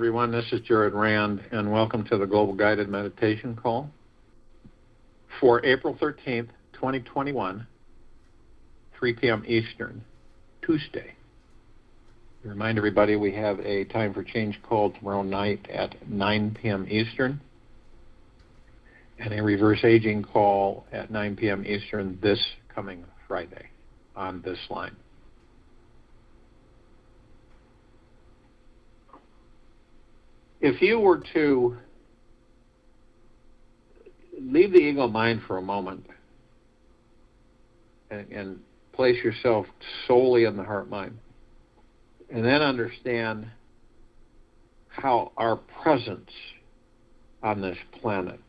everyone. This is Jared Rand, and welcome to the Global Guided Meditation Call for April 13th, 2021, 3 p.m. Eastern, Tuesday. Remind everybody we have a Time for Change call tomorrow night at 9 p.m. Eastern, and a reverse aging call at 9 p.m. Eastern this coming Friday on this line. If you were to leave the ego mind for a moment and place yourself solely in the heart mind, and then understand how our presence on this planet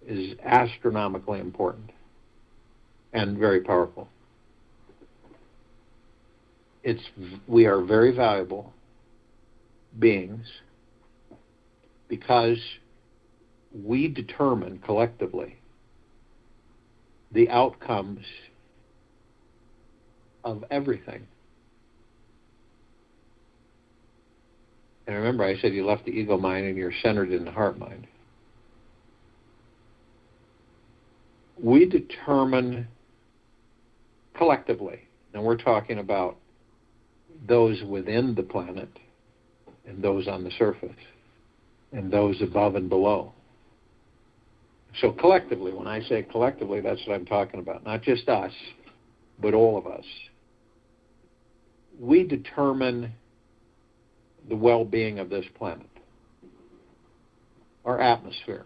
is astronomically important and very powerful. We are very valuable beings because we determine collectively the outcomes of everything. And remember, I said you left the ego mind and you're centered in the heart mind. We determine collectively, and we're talking about those within the planet, and those on the surface, and those above and below. So collectively, when I say collectively, that's what I'm talking about. Not just us, but all of us. We determine the well-being of this planet, our atmosphere,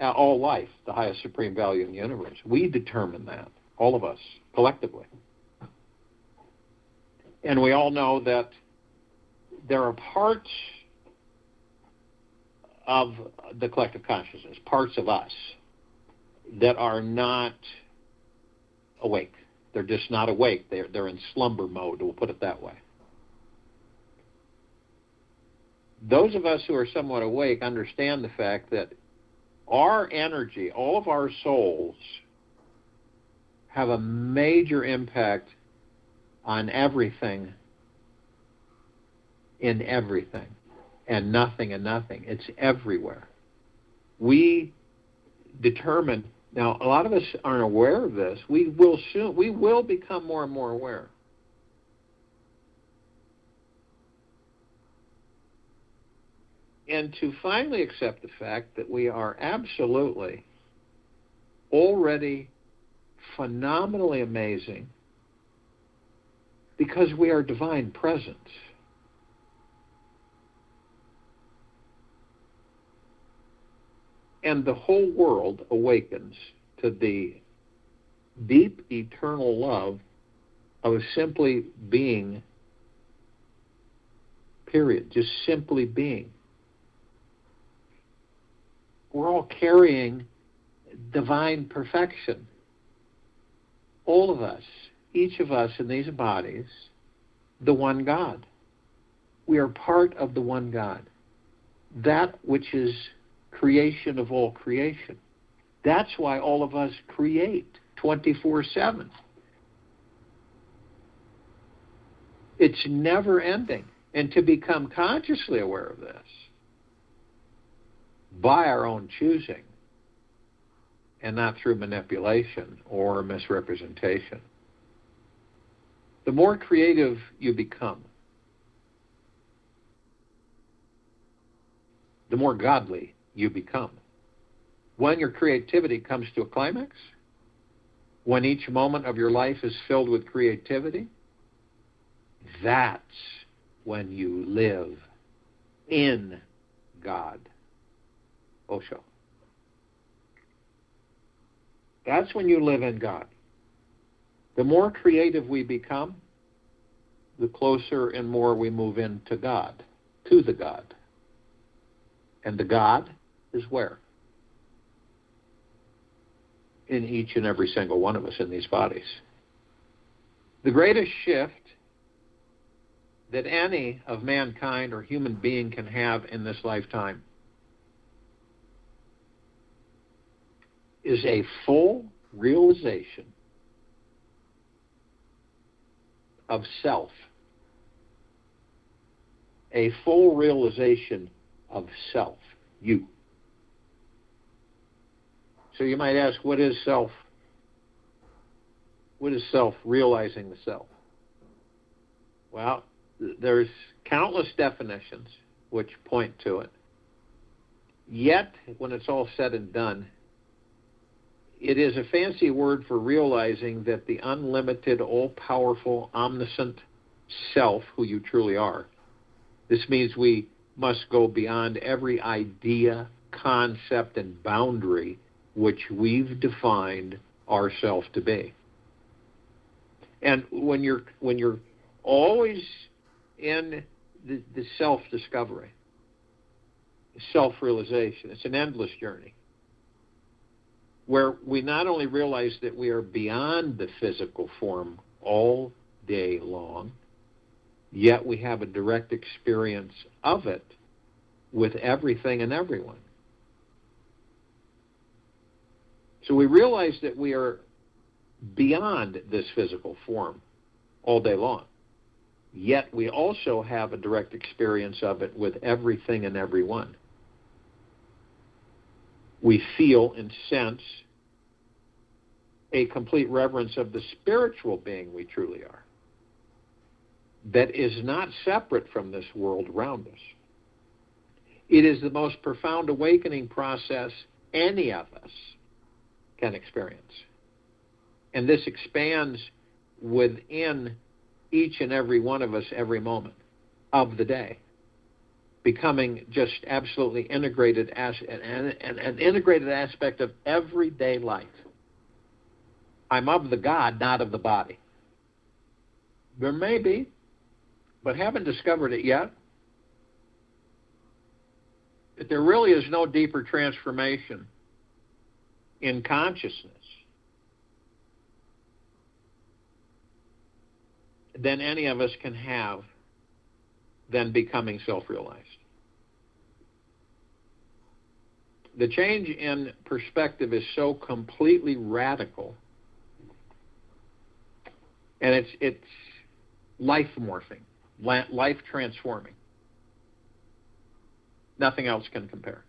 all life, the highest supreme value in the universe. We determine that, all of us, collectively. And we all know that there are parts of the collective consciousness, parts of us, that are not awake. They're just not awake. They're in slumber mode, we'll put it that way. Those of us who are somewhat awake understand the fact that our energy, all of our souls, have a major impact on everything in everything, and nothing in nothing. It's everywhere. We determine, now a lot of us aren't aware of this, we will become more and more aware. And to finally accept the fact that we are absolutely already phenomenally amazing because we are divine presence. And the whole world awakens to the deep, eternal love of simply being, period, just simply being. We're all carrying divine perfection. All of us, each of us in these bodies, the one God. We are part of the one God. That which is creation of all creation. That's why all of us create 24/7. It's never ending. And to become consciously aware of this by our own choosing and not through manipulation or misrepresentation, the more creative you become, the more godly you become. When your creativity comes to a climax, when each moment of your life is filled with creativity, that's when you live in God. Osho. That's when you live in God. The more creative we become, the closer and more we move into God, to the God. And the God is where? In each and every single one of us in these bodies. The greatest shift that any of mankind or human being can have in this lifetime is a full realization of self a full realization of self, you. So you might ask, what is self? What is self realizing the self? Well, there's countless definitions which point to it. Yet, when it's all said and done, it is a fancy word for realizing that the unlimited, all-powerful, omniscient self, who you truly are, this means we must go beyond every idea, concept, and boundary which we've defined ourselves to be. And when you're always in the self-discovery, self-realization, it's an endless journey where we not only realize that we are beyond the physical form all day long, yet we have a direct experience of it with everything and everyone. So we realize that we are beyond this physical form all day long, yet we also have a direct experience of it with everything and everyone. We feel and sense a complete reverence of the spiritual being we truly are, that is not separate from this world around us. It is the most profound awakening process any of us can experience. And this expands within each and every one of us every moment of the day, becoming just absolutely integrated as an integrated aspect of everyday life. I'm of the God, not of the body. There may be, but haven't discovered it yet, that there really is no deeper transformation in consciousness than any of us can have than becoming self-realized. The change in perspective is so completely radical, and it's life-morphing, life-transforming. Nothing else can compare.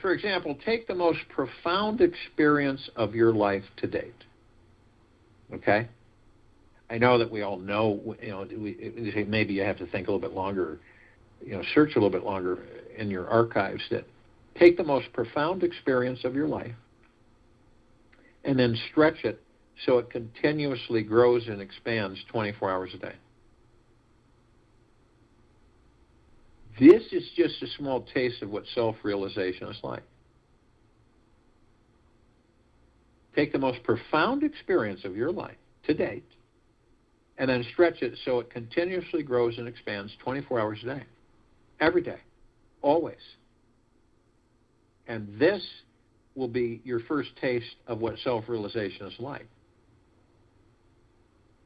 For example, take the most profound experience of your life to date. Okay? I know that we all know, maybe you have to think a little bit longer, search a little bit longer in your archives, that take the most profound experience of your life and then stretch it so it continuously grows and expands 24 hours a day. This is just a small taste of what self-realization is like. Take the most profound experience of your life to date and then stretch it so it continuously grows and expands 24 hours a day, every day, always. And this will be your first taste of what self-realization is like.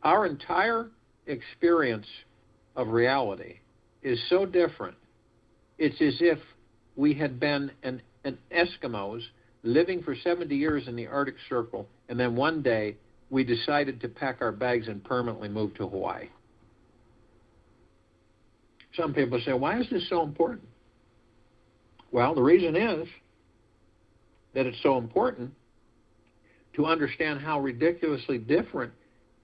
Our entire experience of reality is so different. It's as if we had been an Eskimos living for 70 years in the Arctic Circle, and then one day we decided to pack our bags and permanently move to Hawaii. Some people say, why is this so important? Well, the reason is that it's so important to understand how ridiculously different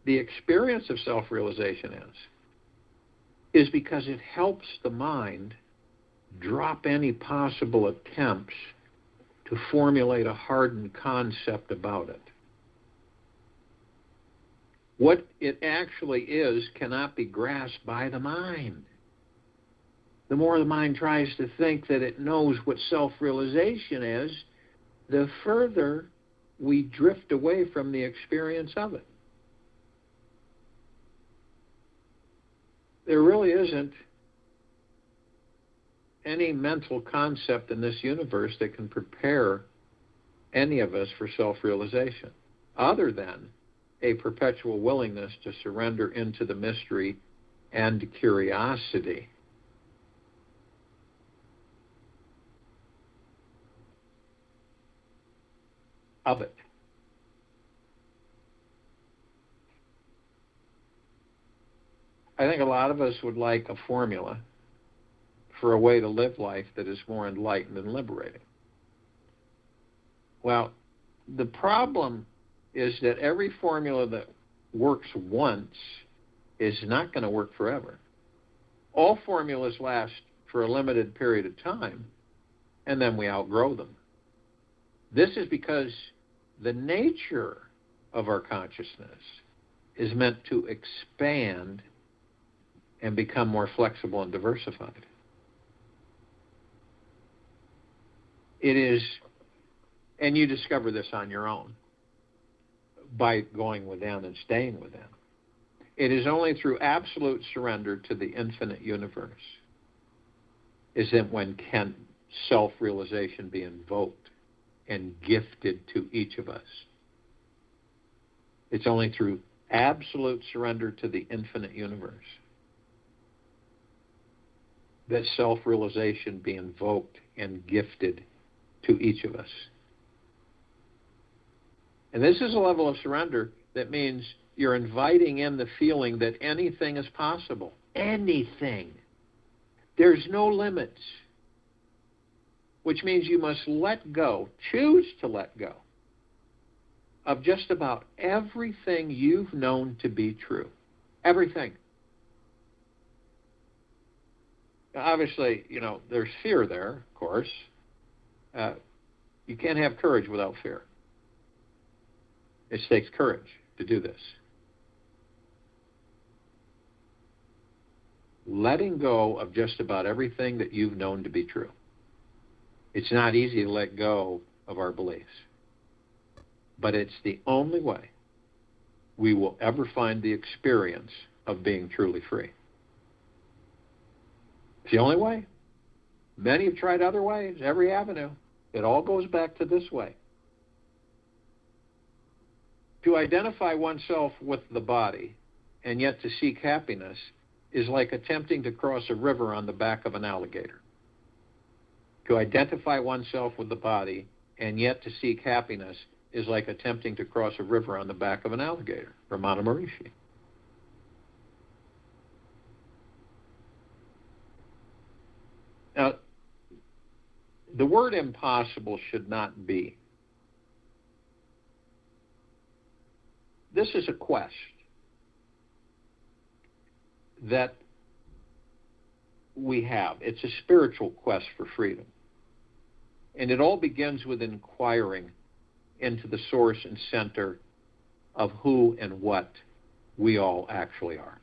the experience of self-realization is because it helps the mind drop any possible attempts to formulate a hardened concept about it. What it actually is cannot be grasped by the mind. The more the mind tries to think that it knows what self-realization is, the further we drift away from the experience of it. There really isn't any mental concept in this universe that can prepare any of us for self-realization, other than a perpetual willingness to surrender into the mystery and curiosity of it. I think a lot of us would like a formula for a way to live life that is more enlightened and liberating. Well, the problem is that every formula that works once is not going to work forever. All formulas last for a limited period of time, and then we outgrow them. This is because the nature of our consciousness is meant to expand and become more flexible and diversified. It is, and you discover this on your own by going within and staying within. It is only through absolute surrender to the infinite universe is that when can self-realization be invoked and gifted to each of us. It's only through absolute surrender to the infinite universe that self-realization be invoked and gifted to each of us. And this is a level of surrender that means you're inviting in the feeling that anything is possible. Anything. There's no limits. Which means you must let go, choose to let go, of just about everything you've known to be true. Everything. Obviously, there's fear there, of course. You can't have courage without fear. It takes courage to do this. Letting go of just about everything that you've known to be true. It's not easy to let go of our beliefs, but it's the only way we will ever find the experience of being truly free. It's the only way. Many have tried other ways, every avenue. It all goes back to this way. To identify oneself with the body and yet to seek happiness is like attempting to cross a river on the back of an alligator. To identify oneself with the body and yet to seek happiness is like attempting to cross a river on the back of an alligator, Ramana Maharishi. Now, the word impossible should not be. This is a quest that we have. It's a spiritual quest for freedom. And it all begins with inquiring into the source and center of who and what we all actually are.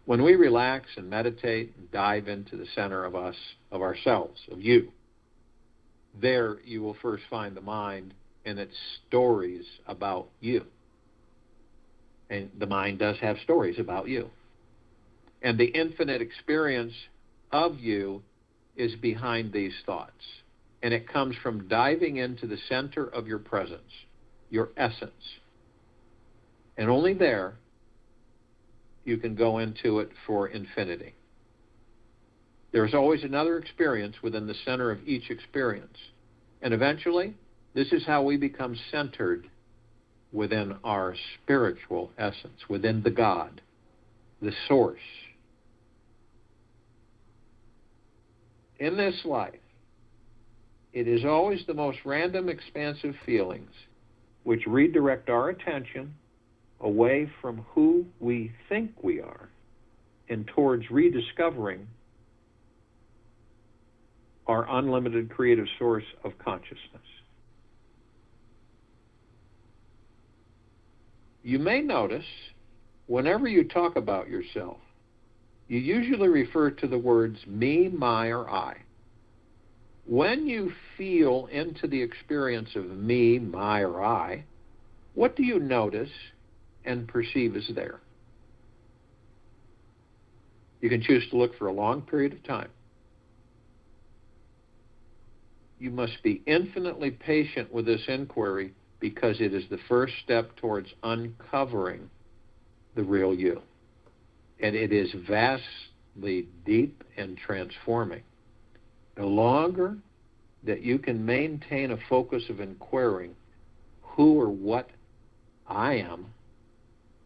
When we relax and meditate and dive into the center of us, of ourselves, of you, there you will first find the mind and its stories about you. And the mind does have stories about you. And the infinite experience of you is behind these thoughts. And it comes from diving into the center of your presence, your essence. And only there you can go into it for infinity. There's always another experience within the center of each experience. And eventually, this is how we become centered within our spiritual essence, within the God, the source. In this life, it is always the most random, expansive feelings which redirect our attention away from who we think we are and towards rediscovering our unlimited creative source of consciousness. You may notice whenever you talk about yourself, you usually refer to the words me, my, or I. When you feel into the experience of me, my, or I, what do you notice and perceive as there? You can choose to look for a long period of time. You must be infinitely patient with this inquiry because it is the first step towards uncovering the real you. And it is vastly deep and transforming. The longer that you can maintain a focus of inquiring who or what I am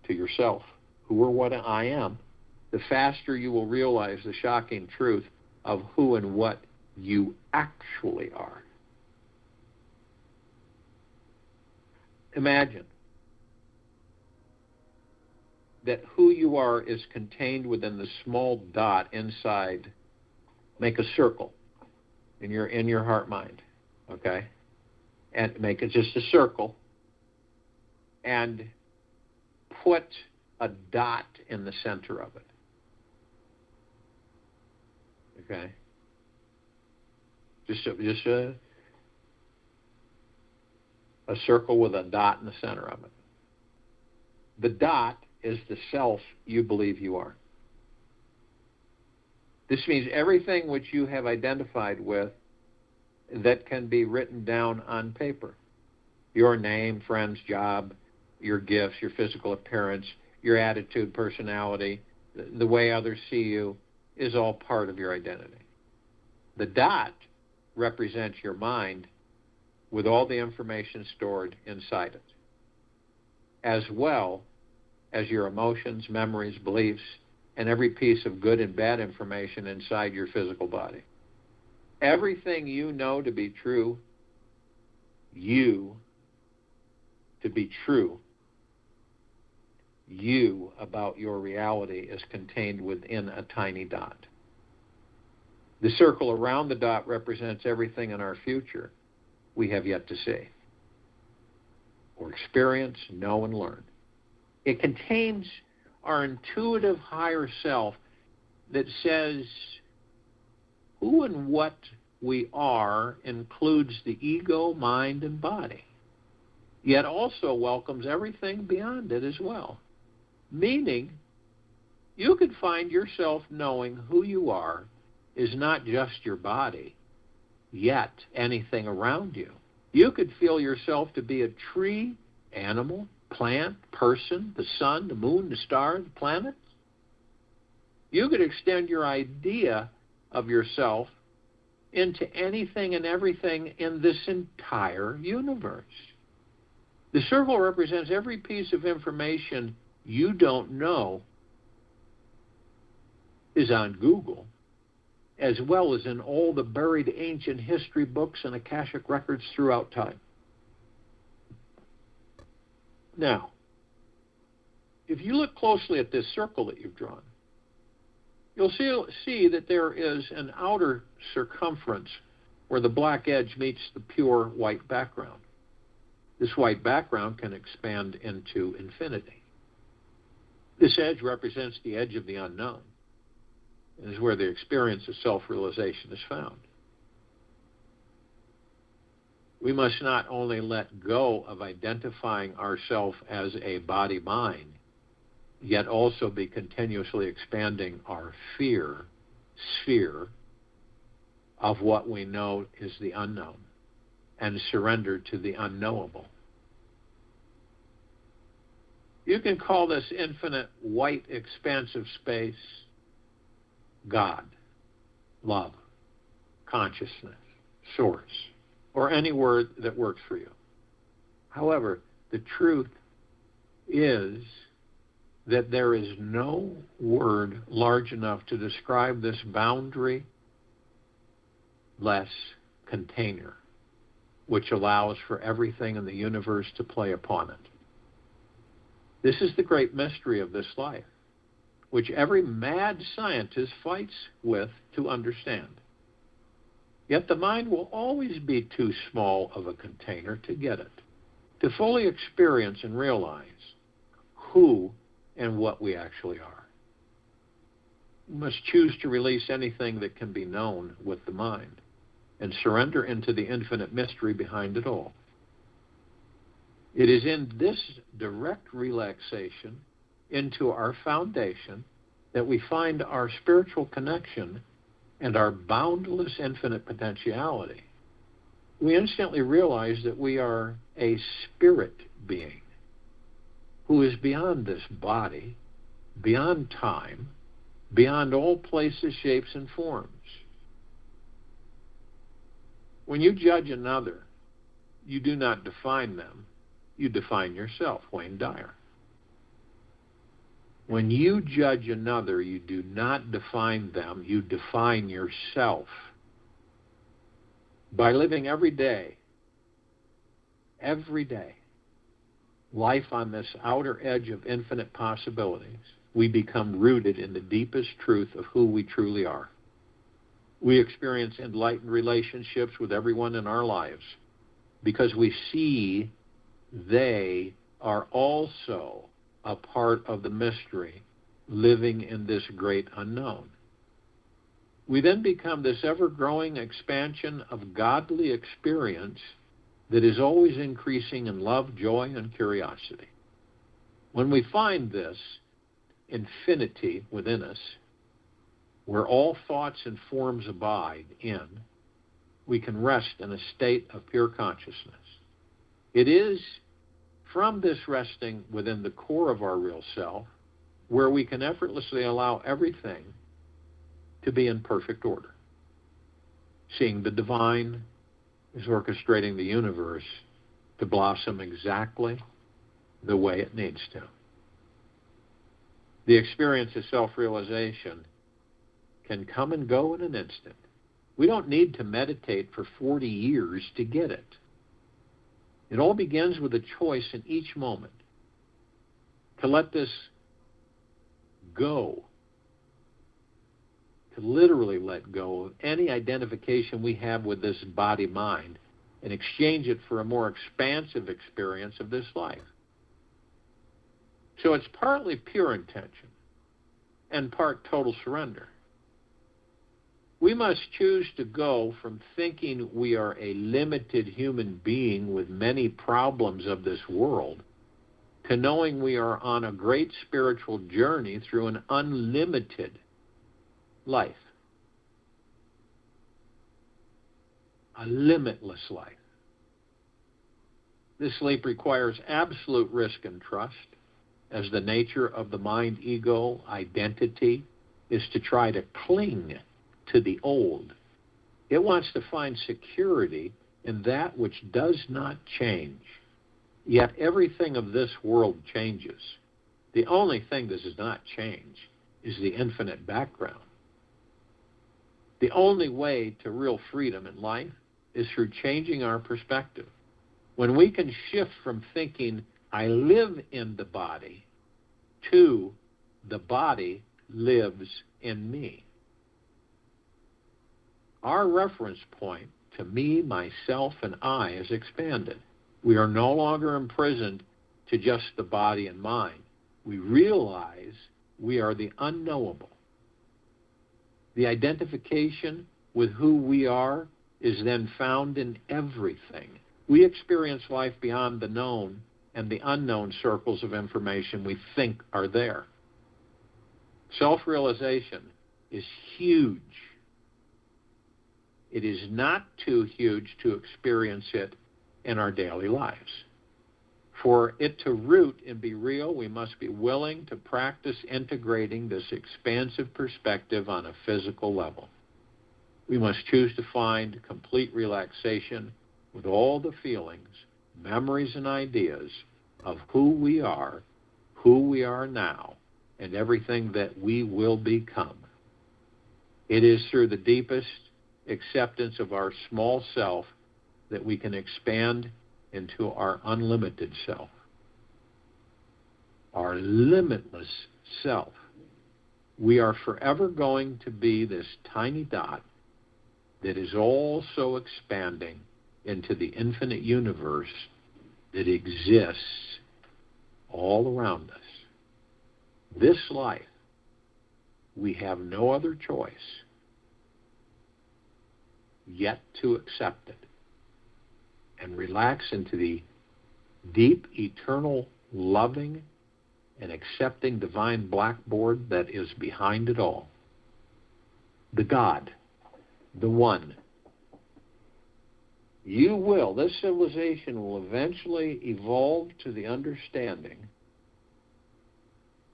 to yourself, who or what I am, the faster you will realize the shocking truth of who and what you actually are. Imagine that who you are is contained within the small dot inside. Make a circle in your heart mind, okay? And make it just a circle and put a dot in the center of it. Okay? Just a circle with a dot in the center of it. The dot is the self you believe you are. This means everything which you have identified with that can be written down on paper. Your name, friends, job, your gifts, your physical appearance, your attitude, personality, the way others see you is all part of your identity. The dot represents your mind with all the information stored inside it, as well as your emotions, memories, beliefs, and every piece of good and bad information inside your physical body. Everything you know to be true, you about your reality is contained within a tiny dot. The circle around the dot represents everything in our future we have yet to see, or experience, know, and learn. It contains our intuitive higher self that says who and what we are includes the ego, mind, and body, yet also welcomes everything beyond it as well. Meaning, you could find yourself knowing who you are is not just your body, yet anything around you. You could feel yourself to be a tree, animal, plant, person, the sun, the moon, the stars, the planets. You could extend your idea of yourself into anything and everything in this entire universe. The circle represents every piece of information you don't know is on Google, as well as in all the buried ancient history books and Akashic records throughout time. Now, if you look closely at this circle that you've drawn, you'll see that there is an outer circumference where the black edge meets the pure white background. This white background can expand into infinity. This edge represents the edge of the unknown. It is where the experience of self-realization is found. We must not only let go of identifying ourselves as a body-mind, yet also be continuously expanding our fear sphere of what we know is the unknown and surrender to the unknowable. You can call this infinite white expansive space God, love, consciousness, source, or any word that works for you. However, the truth is that there is no word large enough to describe this boundary-less container, which allows for everything in the universe to play upon it. This is the great mystery of this life, which every mad scientist fights with to understand. Yet the mind will always be too small of a container to get it, to fully experience and realize who and what we actually are. We must choose to release anything that can be known with the mind and surrender into the infinite mystery behind it all. It is in this direct relaxation into our foundation that we find our spiritual connection and our boundless infinite potentiality. We instantly realize that we are a spirit being who is beyond this body, beyond time, beyond all places, shapes, and forms. When you judge another, you do not define them. You define yourself, Wayne Dyer. When you judge another, you do not define them, you define yourself. By living every day, life on this outer edge of infinite possibilities, we become rooted in the deepest truth of who we truly are. We experience enlightened relationships with everyone in our lives because we see they are also a part of the mystery, living in this great unknown. We then become this ever-growing expansion of godly experience that is always increasing in love, joy, and curiosity. When we find this infinity within us, where all thoughts and forms abide in, we can rest in a state of pure consciousness. It is from this resting within the core of our real self where we can effortlessly allow everything to be in perfect order. Seeing the divine is orchestrating the universe to blossom exactly the way it needs to. The experience of self-realization can come and go in an instant. We don't need to meditate for 40 years to get it. It all begins with a choice in each moment to let this go, to literally let go of any identification we have with this body-mind and exchange it for a more expansive experience of this life. So it's partly pure intention and part total surrender. We must choose to go from thinking we are a limited human being with many problems of this world to knowing we are on a great spiritual journey through an unlimited life. A limitless life. This leap requires absolute risk and trust, as the nature of the mind-ego identity is to try to cling to the old. It wants to find security in that which does not change. Yet everything of this world changes. The only thing that does not change is the infinite background. The only way to real freedom in life is through changing our perspective. When we can shift from thinking, I live in the body, to the body lives in me. Our reference point to me, myself, and I is expanded. We are no longer imprisoned to just the body and mind. We realize we are the unknowable. The identification with who we are is then found in everything. We experience life beyond the known and the unknown circles of information we think are there. Self-realization is huge. It is not too huge to experience it in our daily lives. For it to root and be real, we must be willing to practice integrating this expansive perspective on a physical level. We must choose to find complete relaxation with all the feelings, memories, and ideas of who we are now, and everything that we will become. It is through the deepest acceptance of our small self that we can expand into our unlimited self, our limitless self. We are forever going to be this tiny dot that is also expanding into the infinite universe that exists all around us. This life, we have no other choice yet to accept it and relax into the deep, eternal, loving, and accepting divine blackboard that is behind it all. The God, the One. This civilization will eventually evolve to the understanding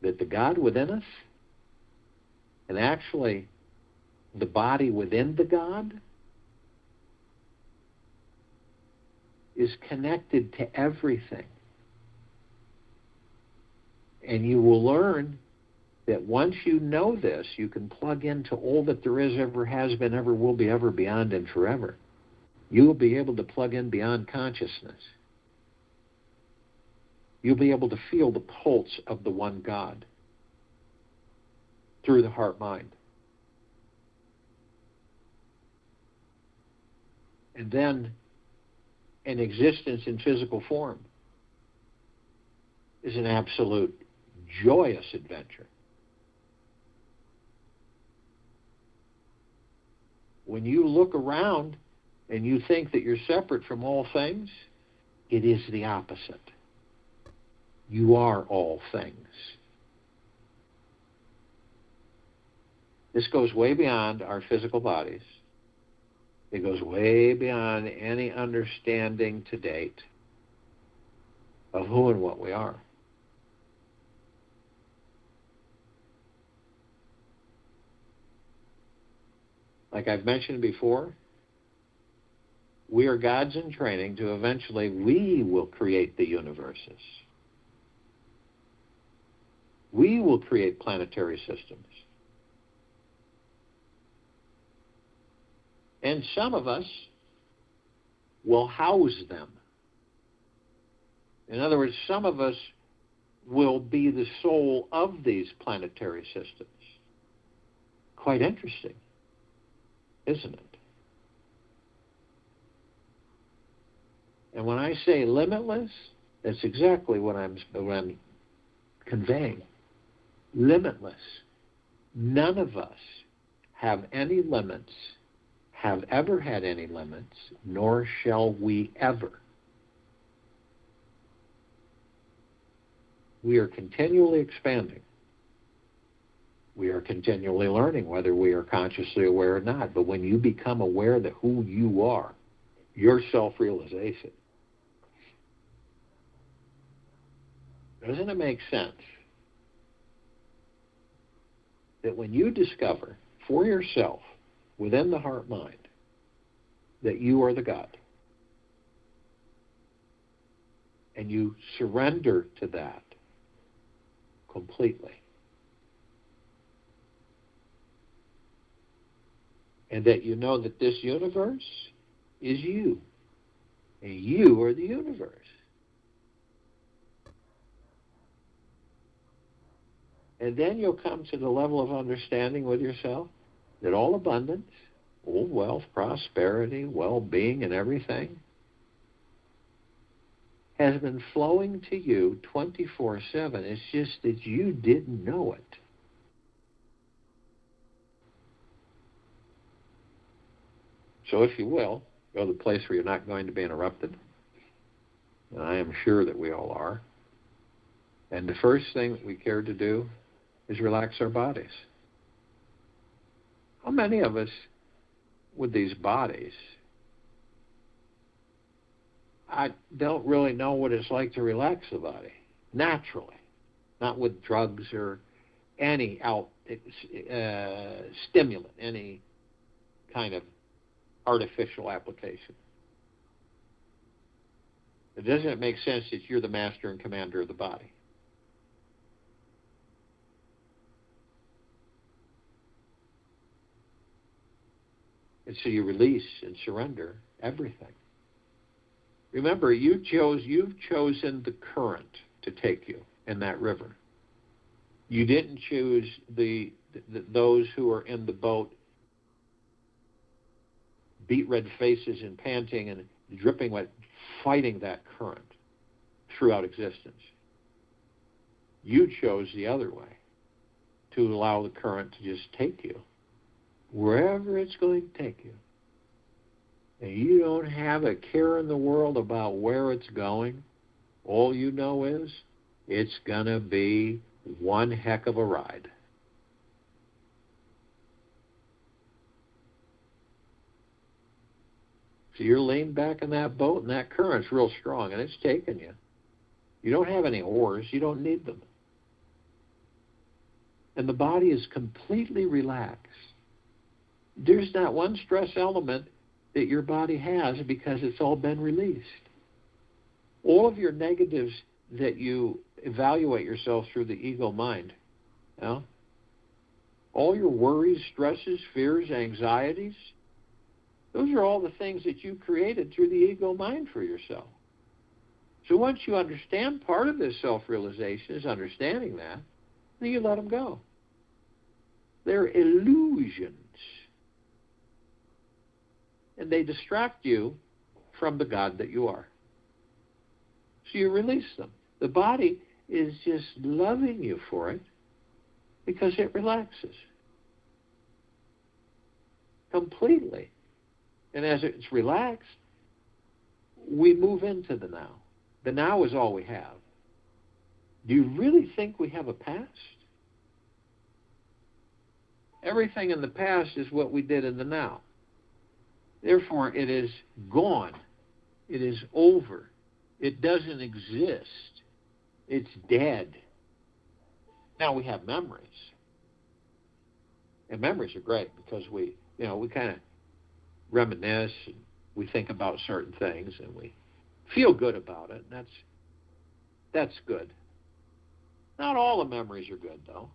that the God within us, and actually the body within the God, is connected to everything. And you will learn that once you know this, you can plug into all that there is, ever has been, ever will be, ever, beyond, and forever. You will be able to plug in beyond consciousness. You'll be able to feel the pulse of the one God through the heart-mind. And then an existence in physical form is an absolute joyous adventure. When you look around and you think that you're separate from all things, it is the opposite. You are all things. This goes way beyond our physical bodies. It goes way beyond any understanding to date of who and what we are. Like I've mentioned before, we are gods in training to eventually we will create the universes. We will create planetary systems. And some of us will house them. In other words, some of us will be the soul of these planetary systems. Quite interesting, isn't it? And when I say limitless, that's exactly what I'm conveying. Limitless. None of us have any limits, have ever had any limits, nor shall we ever. We are continually expanding. We are continually learning whether we are consciously aware or not. But when you become aware that who you are, your self-realization, doesn't it make sense that when you discover for yourself within the heart-mind that you are the God, and you surrender to that completely, and that you know that this universe is you, and you are the universe, and then you'll come to the level of understanding with yourself that all abundance, all wealth, prosperity, well-being, and everything has been flowing to you 24/7. It's just that you didn't know it. So if you will, go to the place where you're not going to be interrupted. And I am sure that we all are. And the first thing that we care to do is relax our bodies. How many of us with these bodies, I don't really know what it's like to relax the body naturally, not with drugs or any stimulant, any kind of artificial application. It doesn't make sense that you're the master and commander of the body. And so you release and surrender everything. Remember, you've chosen the current to take you in that river. You didn't choose those who are in the boat, beat red faces and panting and dripping wet, fighting that current throughout existence. You chose the other way, to allow the current to just take you wherever it's going to take you. And you don't have a care in the world about where it's going. All you know is it's going to be one heck of a ride. So you're leaned back in that boat, and that current's real strong, and it's taking you. You don't have any oars. You don't need them. And the body is completely relaxed. There's not one stress element that your body has because it's all been released. All of your negatives that you evaluate yourself through the ego mind, all your worries, stresses, fears, anxieties, those are all the things that you created through the ego mind for yourself. So once you understand, part of this self-realization is understanding that, then you let them go. They're illusions. And they distract you from the God that you are. So you release them. The body is just loving you for it because it relaxes completely. And as it's relaxed, we move into the now. The now is all we have. Do you really think we have a past? Everything in the past is what we did in the now. Therefore, it is gone. It is over. It doesn't exist. It's dead. Now we have memories. And memories are great because we kind of reminisce and we think about certain things and we feel good about it. And that's good. Not all the memories are good, though.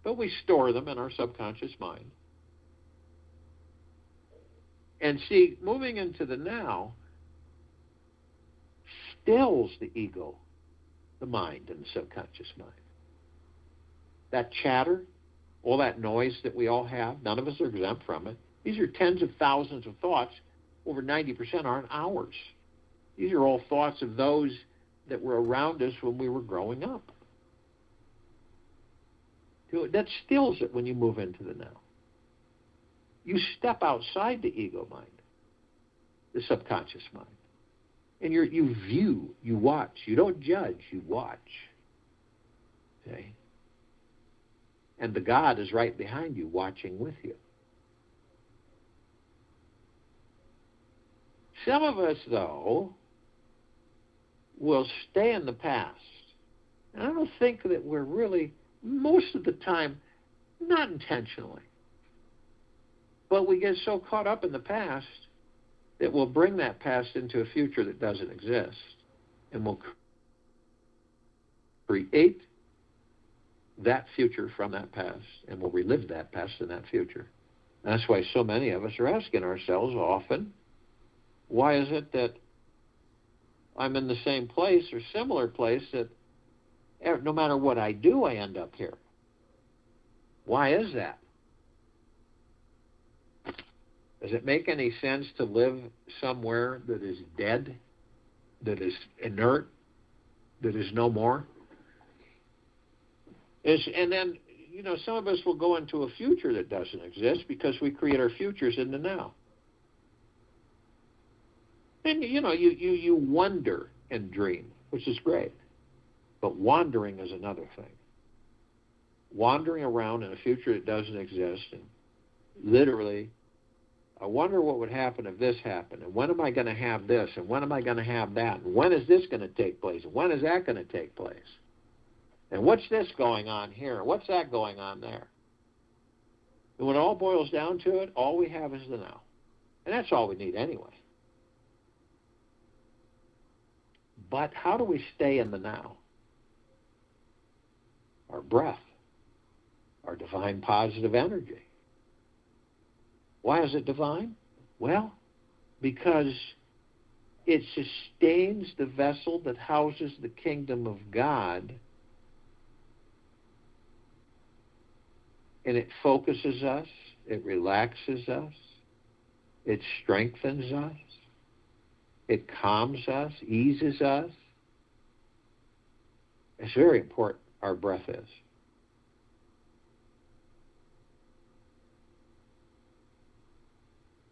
But we store them in our subconscious mind. And see, moving into the now stills the ego, the mind, and the subconscious mind. That chatter, all that noise that we all have, none of us are exempt from it. These are tens of thousands of thoughts. Over 90% aren't ours. These are all thoughts of those that were around us when we were growing up. That stills it when you move into the now. You step outside the ego mind, the subconscious mind, and you view, you watch. You don't judge, you watch. Okay? And the God is right behind you, watching with you. Some of us, though, will stay in the past. And I don't think that we're really, most of the time, not intentionally, but we get so caught up in the past that we'll bring that past into a future that doesn't exist. And we'll create that future from that past, and we'll relive that past in that future. And that's why so many of us are asking ourselves often, why is it that I'm in the same place or similar place that no matter what I do, I end up here? Why is that? Does it make any sense to live somewhere that is dead, that is inert, that is no more? And then, some of us will go into a future that doesn't exist because we create our futures in the now. And, you wonder and dream, which is great. But wandering is another thing. Wandering around in a future that doesn't exist, and literally, I wonder what would happen if this happened, and when am I going to have this, and when am I going to have that, and when is this going to take place, and when is that going to take place? And what's this going on here? What's that going on there? And when it all boils down to it, all we have is the now. And that's all we need anyway. But how do we stay in the now? Our breath, our divine positive energy. Why is it divine? Well, because it sustains the vessel that houses the kingdom of God, and it focuses us, it relaxes us, it strengthens us, it calms us, eases us. It's very important, our breath is.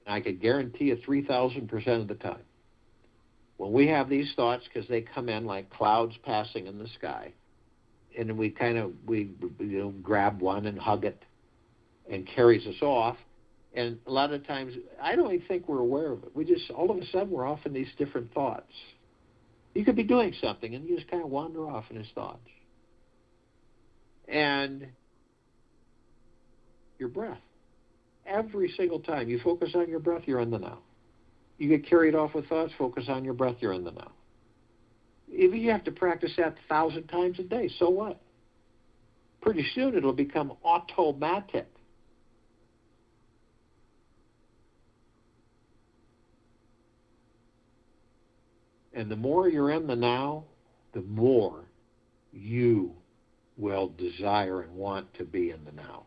I could guarantee you 3,000% of the time, when we have these thoughts, because they come in like clouds passing in the sky, and we grab one and hug it, and carries us off. And a lot of times, I don't even think we're aware of it. We just, all of a sudden, we're off in these different thoughts. You could be doing something, and you just kind of wander off in his thoughts. And your breath. Every single time you focus on your breath, you're in the now. You get carried off with thoughts, focus on your breath, you're in the now. If you have to practice that 1,000 times a day, so what? pretty soon it'll become automatic. And the more you're in the now, the more you will desire and want to be in the now.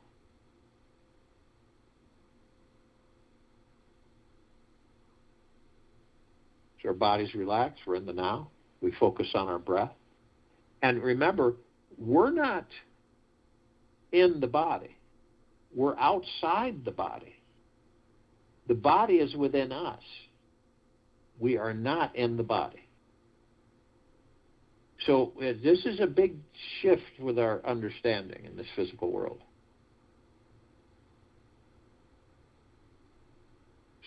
So our bodies relax, we're in the now, we focus on our breath. And remember, we're not in the body. We're outside the body. The body is within us. We are not in the body. So this is a big shift with our understanding in this physical world.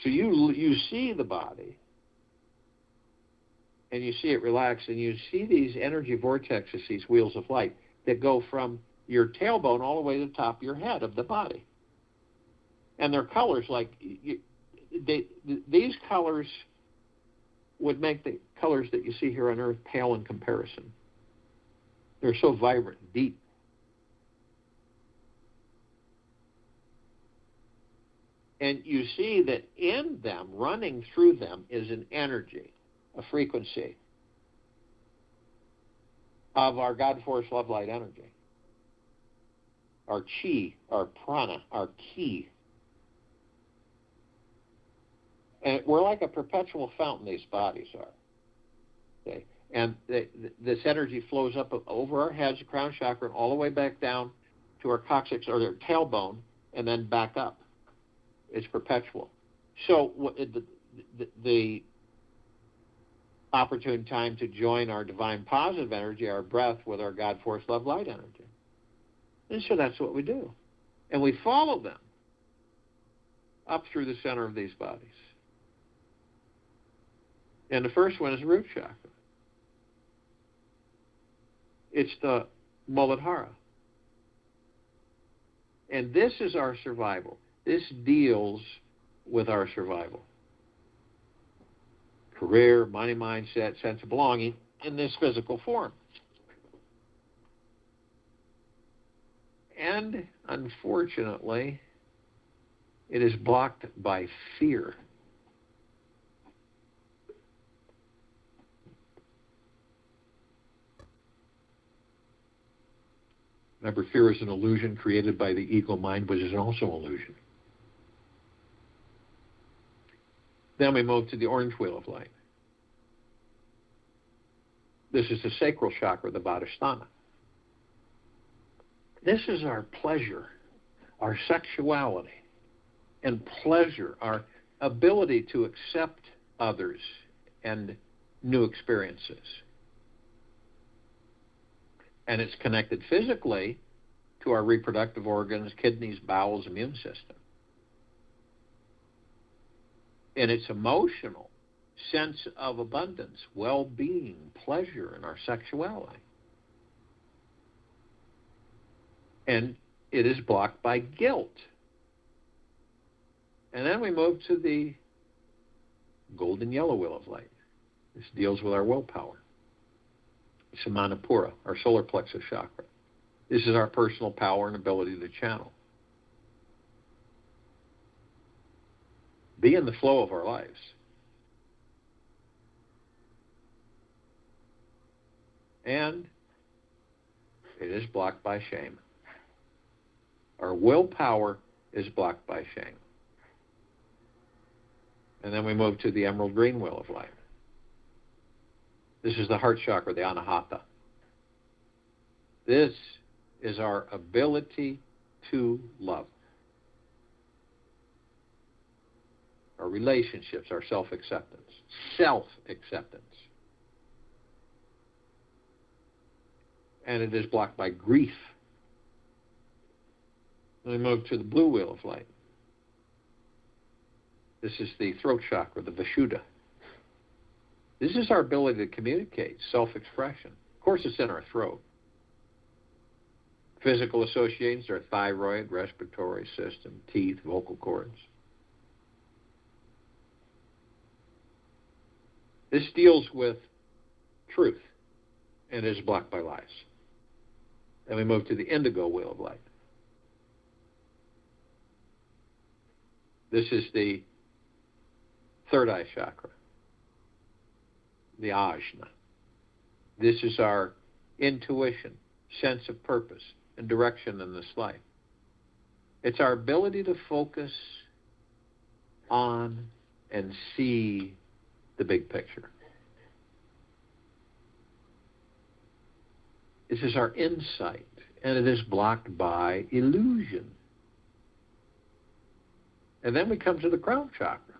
So you see the body, and you see it relax, and you see these energy vortexes, these wheels of light, that go from your tailbone all the way to the top of your head of the body. And they're colors like, these colors would make the colors that you see here on Earth pale in comparison. They're so vibrant, deep. And you see that in them, running through them, is an energy, a frequency of our God Force Love Light energy. Our chi, our prana, our ki. And we're like a perpetual fountain, these bodies are. Okay? And this energy flows up over our heads, the crown chakra, and all the way back down to our coccyx or their tailbone, and then back up. It's perpetual. So the opportune time to join our divine positive energy, our breath, with our God Force Love Light energy. And so that's what we do. And we follow them up through the center of these bodies. And the first one is root chakra. It's the Muladhara. And this is our survival. This deals with our survival. Career, money mindset, sense of belonging in this physical form. And unfortunately, it is blocked by fear. Remember, fear is an illusion created by the ego mind, which is also an illusion. Then we move to the orange wheel of light. This is the sacral chakra, the Vadhisthana. This is our pleasure, our sexuality, and pleasure, our ability to accept others and new experiences. And it's connected physically to our reproductive organs, kidneys, bowels, immune system. And it's emotional, sense of abundance, well-being, pleasure in our sexuality. And it is blocked by guilt. And then we move to the golden yellow wheel of light. This deals with our willpower. Samanapura, our solar plexus chakra. This is our personal power and ability to channel. Be in the flow of our lives. And it is blocked by shame. Our willpower is blocked by shame. And then we move to the emerald green wheel of light. This is the heart chakra, the Anahata. This is our ability to love. Our relationships, our self-acceptance. Self-acceptance. And it is blocked by grief. Then we move to the blue wheel of light. This is the throat chakra, the Vishuddha. This is our ability to communicate, self-expression. Of course, it's in our throat. Physical associations are thyroid, respiratory system, teeth, vocal cords. This deals with truth and is blocked by lies. Then we move to the indigo wheel of light. This is the third eye chakra, the ajna. This is our intuition, sense of purpose, and direction in this life. It's our ability to focus on and see the big picture. This is our insight, and it is blocked by illusion. And then we come to the crown chakra.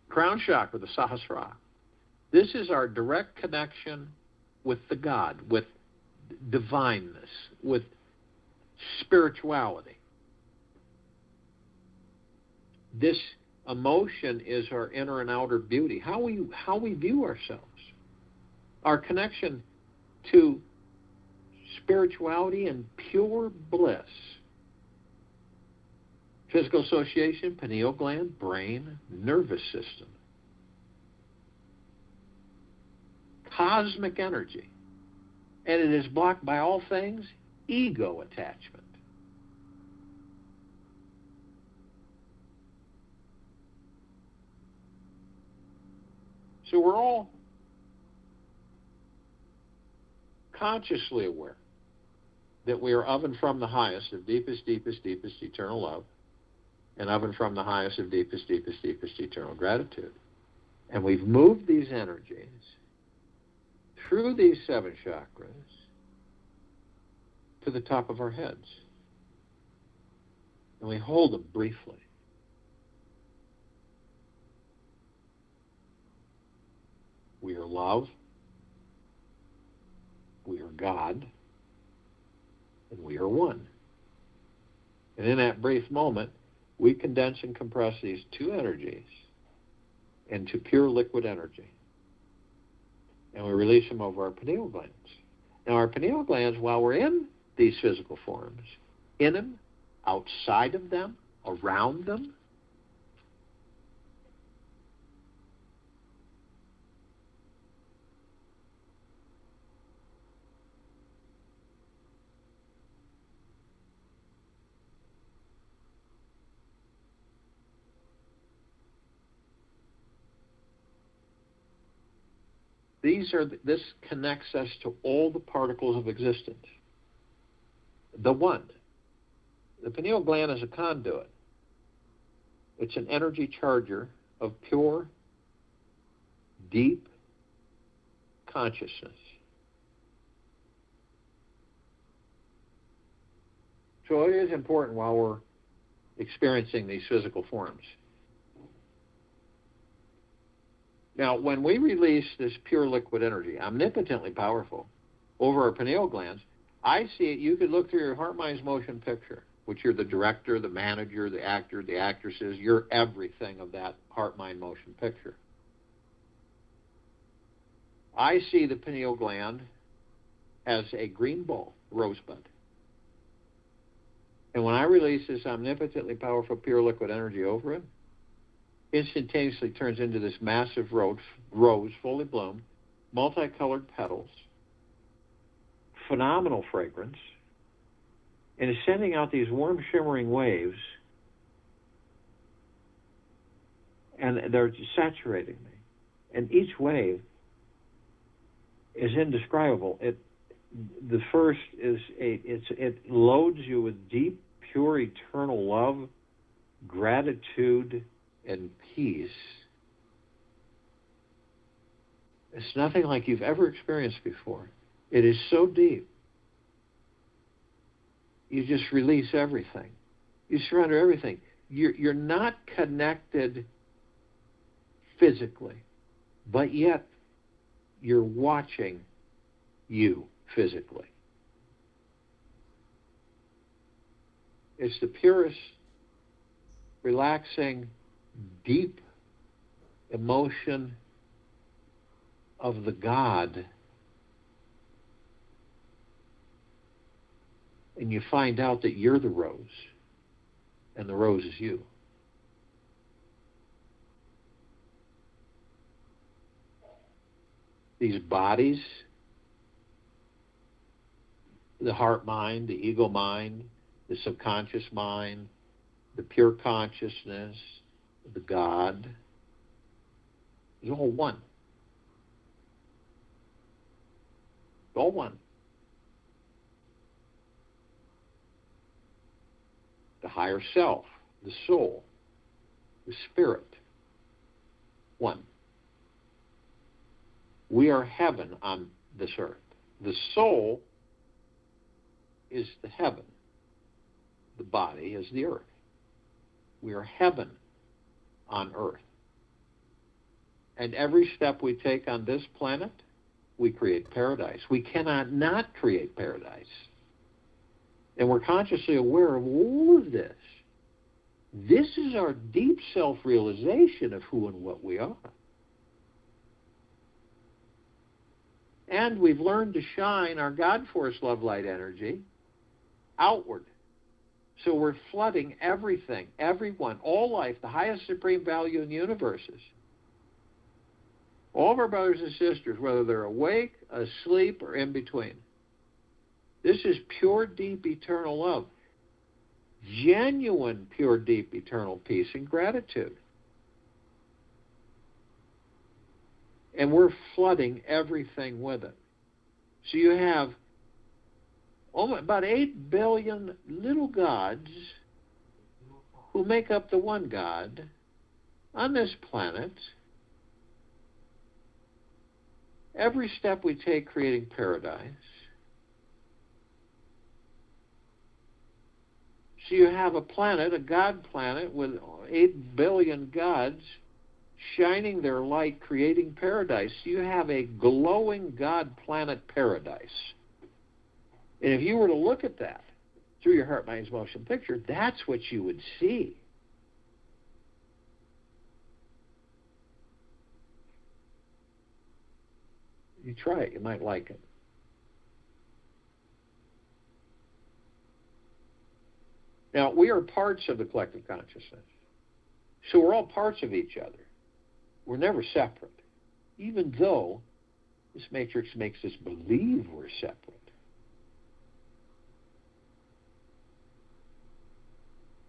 Crown chakra, the Sahasrara. This is our direct connection with the God, with divineness, with spirituality. This emotion is our inner and outer beauty, how we view ourselves, our connection to spirituality and pure bliss. Physical association, pineal gland, brain, nervous system. Cosmic energy. And it is blocked by all things ego attachment. So we're all consciously aware that we are of and from the highest of deepest, deepest, deepest eternal love, and of and from the highest of deepest, deepest, deepest eternal gratitude. And we've moved these energies through these 7 chakras to the top of our heads. And we hold them briefly. We are love, we are God, and we are one. And in that brief moment, we condense and compress these 2 energies into pure liquid energy. And we release them over our pineal glands. Now, our pineal glands, while we're in these physical forms, in them, outside of them, around them, this connects us to all the particles of existence. The one. The pineal gland is a conduit. It's an energy charger of pure, deep consciousness. So it is important while we're experiencing these physical forms. Now, when we release this pure liquid energy, omnipotently powerful, over our pineal glands, I see it. You could look through your heart, mind's motion picture, which you're the director, the manager, the actor, the actresses. You're everything of that heart, mind, motion picture. I see the pineal gland as a green ball, rosebud. And when I release this omnipotently powerful pure liquid energy over it, instantaneously turns into this massive rose, fully bloomed, multicolored petals, phenomenal fragrance, and is sending out these warm, shimmering waves, and they're saturating me. And each wave is indescribable. The first is it loads you with deep, pure, eternal love, gratitude, and peace. It's nothing like you've ever experienced before. It is so deep. You just release everything. You surrender everything. You're not connected physically, but yet you're watching you physically. It's the purest, relaxing, deep emotion of the God, and you find out that you're the rose, and the rose is you. These bodies the heart mind, the ego mind, the subconscious mind, the pure consciousness, the God. It's all one. It's all one. The higher self, the soul, the spirit, one. We are heaven on this earth. The soul is the heaven. The body is the earth. We are heaven on earth. And every step we take on this planet, we create paradise. We cannot not create paradise. And we're consciously aware of all of this. This is our deep self-realization of who and what we are. And we've learned to shine our God force love light energy outward. So we're flooding everything, everyone, all life, the highest supreme value in the universes. All of our brothers and sisters, whether they're awake, asleep, or in between. This is pure, deep, eternal love. Genuine, pure, deep, eternal peace and gratitude. And we're flooding everything with it. So you have about 8 billion little gods who make up the one God on this planet. Every step we take creating paradise. So you have a planet, a God planet, with 8 billion gods shining their light, creating paradise. You have a glowing God planet paradise. And if you were to look at that through your heart, mind's motion picture, that's what you would see. You try it, you might like it. Now, we are parts of the collective consciousness. So we're all parts of each other. We're never separate, even though this matrix makes us believe we're separate.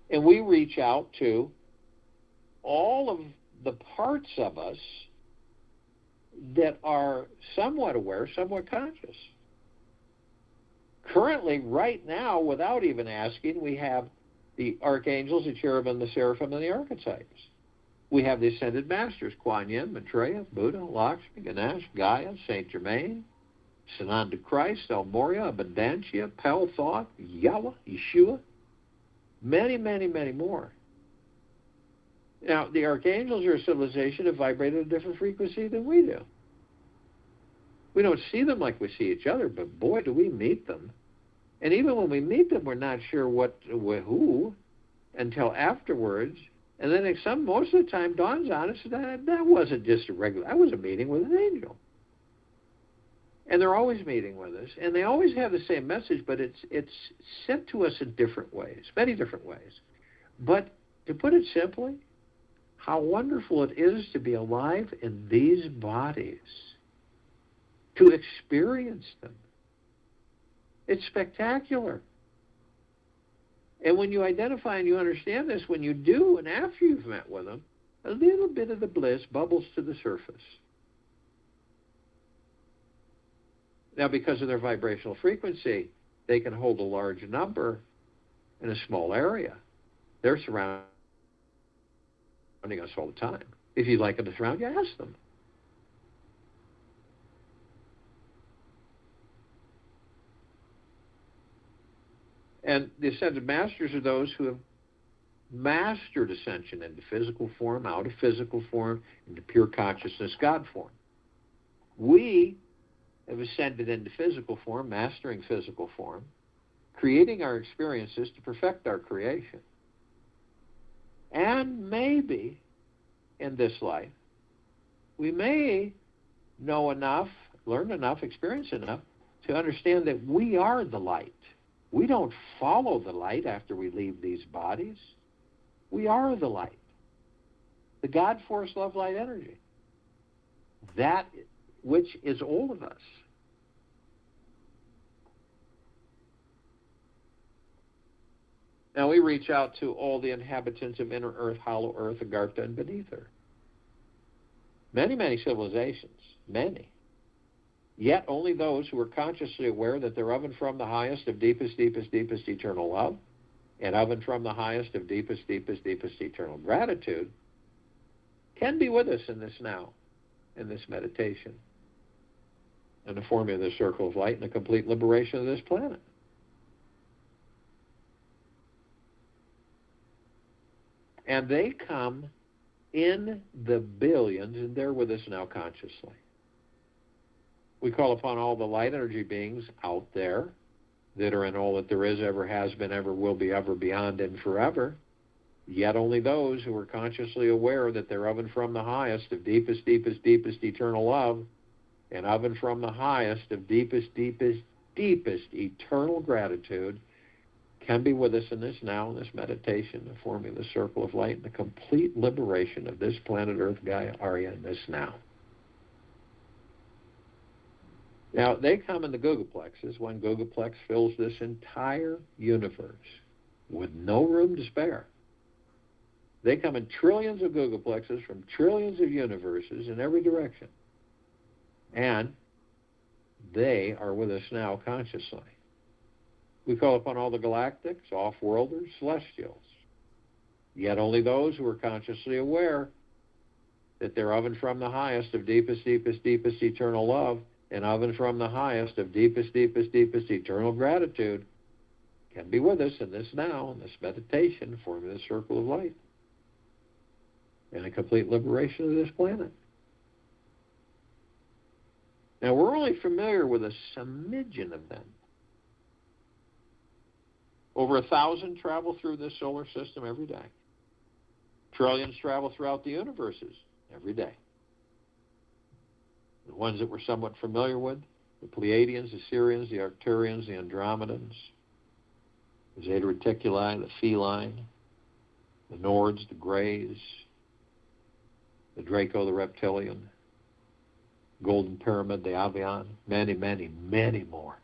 And we reach out to all of the parts of us that are somewhat aware, somewhat conscious. Currently, right now, without even asking, we have the archangels, the cherubim, the seraphim, and the archetypes. We have the ascended masters, Kuan Yin, Maitreya, Buddha, Lakshmi, Ganesh, Gaia, Saint Germain, Sananda Christ, El Moria, Abundantia, Pel Thought, Yahweh, Yeshua, many, many, many more. Now, the archangels are a civilization that vibrate at a different frequency than we do. We don't see them like we see each other, but boy, do we meet them. And even when we meet them, we're not sure who until afterwards. And then most of the time dawns on us that wasn't just I was a meeting with an angel. And they're always meeting with us. And they always have the same message, but it's sent to us in different ways, many different ways. But to put it simply, how wonderful it is to be alive in these bodies, to experience them. It's spectacular. And when you identify and you understand this, when you do, and after you've met with them, a little bit of the bliss bubbles to the surface. Now, because of their vibrational frequency, they can hold a large number in a small area. They're surrounding us all the time. If you'd like them to surround you, ask them. And the ascended masters are those who have mastered ascension into physical form, out of physical form, into pure consciousness, God form. We have ascended into physical form, mastering physical form, creating our experiences to perfect our creation. And maybe in this life, we may know enough, learn enough, experience enough to understand that we are the light. We don't follow the light after we leave these bodies. We are the light. The God force love light energy. That which is all of us. Now we reach out to all the inhabitants of inner earth, hollow earth, Agartha, and beneath her. Many, many civilizations, many. Yet only those who are consciously aware that they're of and from the highest of deepest, deepest, deepest eternal love, and of and from the highest of deepest, deepest, deepest eternal gratitude can be with us in this now, in this meditation, in the forming of the circle of light and the complete liberation of this planet. And they come in the billions, and they're with us now consciously. We call upon all the light energy beings out there that are in all that there is, ever has been, ever will be, ever, beyond, and forever. Yet only those who are consciously aware that they're of and from the highest of deepest, deepest, deepest eternal love, and of and from the highest of deepest, deepest, deepest eternal gratitude can be with us in this now, in this meditation, the forming the circle of light and the complete liberation of this planet Earth, Gaia, Arya, in this now. Now, they come in the Gogoplexes. One Gogoplex fills this entire universe with no room to spare. They come in trillions of Gogoplexes from trillions of universes in every direction. And they are with us now consciously. We call upon all the galactics, off-worlders, celestials. Yet only those who are consciously aware that they're of and from the highest of deepest, deepest, deepest eternal love, and of and from the highest of deepest, deepest, deepest eternal gratitude can be with us in this now, in this meditation, forming the circle of light and a complete liberation of this planet. Now, we're only familiar with a smidgen of them. Over 1,000 travel through this solar system every day. Trillions travel throughout the universes every day. The ones that we're somewhat familiar with, the Pleiadians, the Sirians, the Arcturians, the Andromedans, the Zeta Reticuli, the Feline, the Nords, the Greys, the Draco, the Reptilian, Golden Pyramid, the Avian, many, many, many more.